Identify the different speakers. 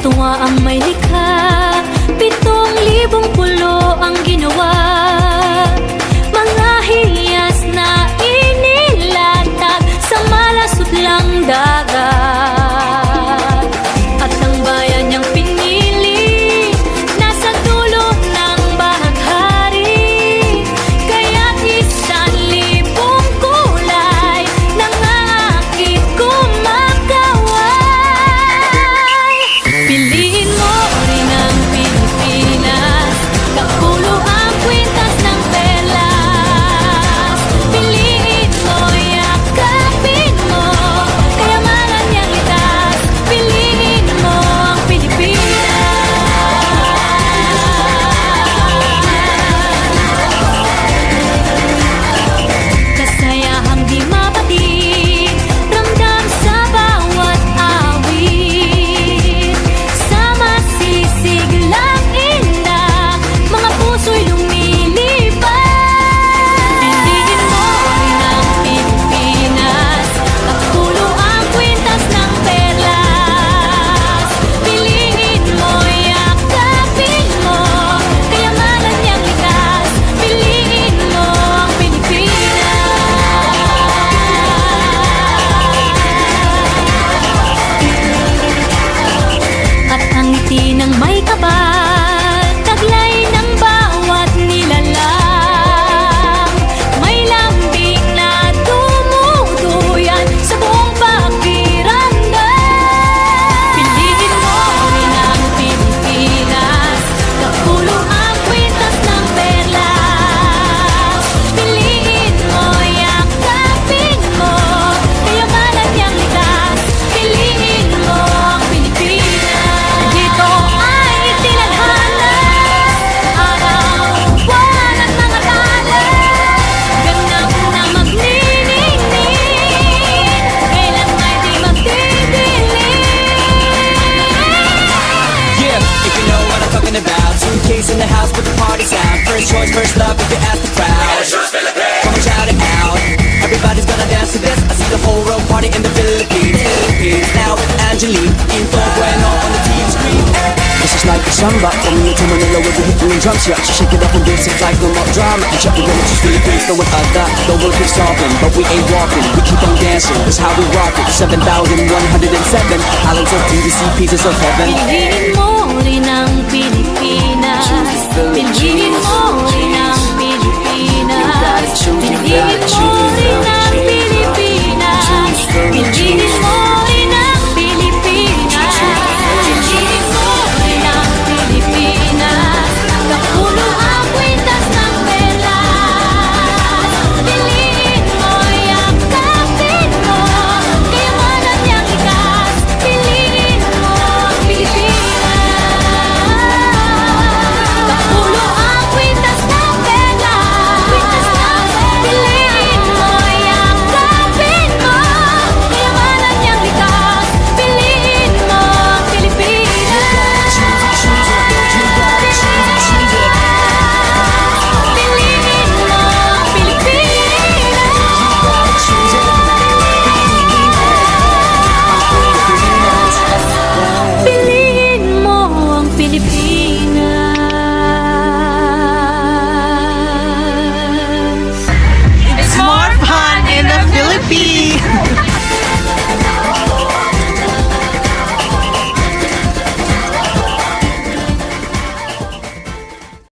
Speaker 1: tuwa ang may likha, 7,000 pulo ang ginawa. Mga hiyas na inilatag sa malasot lang dagat. At ang bayan niyang pinili nasa dulo ng bahaghari. Kaya't 1,000 kulay nangangakit kumakaway. Piliin mo rin ang Pilipinas, kapulo ang kwintas ng perlas. Piliin mo, yakapin mo, kayamanan niyang litas. Piliin mo ang Pilipinas. Kasayahang di mapatid, ramdam sa bawat awit. Sama sisiglang indah, mga puso'y lumilipad. Piliin mo rin ang Pilipinas, kapulo ang kwintas ng perlas. Piliin mo, yakapin mo, kayamanan niyang likas. Piliin mo ang Pilipinas. At ang ngiti ng may kapal, taglay ng bawat nilalang. May lambing na dumuduyan sa buong pakiramdam. Piliin mo rin ang Pilipinas, kapulo ang kwintas ng perlas. Piliin mo, yakapin mo, kayamanan niyang likas. Piliin mo ang Pilipinas. Dito ay tinadhana, araw, buwan at mga tala. Ganap na magniningning, kailan ay di magdidilim.
Speaker 2: Yeah, if you know what I'm talking about. Suitcase in the house, put the party sound. First choice, first love, if you ask the crowd. Come on, shout it out. Everybody's gonna dance to this. I see the whole world party in the Philippines. Now with Angelique, Info Bueno on the TV screen.
Speaker 3: This is like a samba, coming into Manila with the hitting and drums. Yeah, she shake it up and dance it like no more drama. And check it when it's Philippines, know what I got. The world keeps stopping, but we ain't walking. We keep on dancing, that's how we rock it. 7,107 islands of beauty, see pieces of heaven.
Speaker 1: Piliin mo rin ang Pilipinas.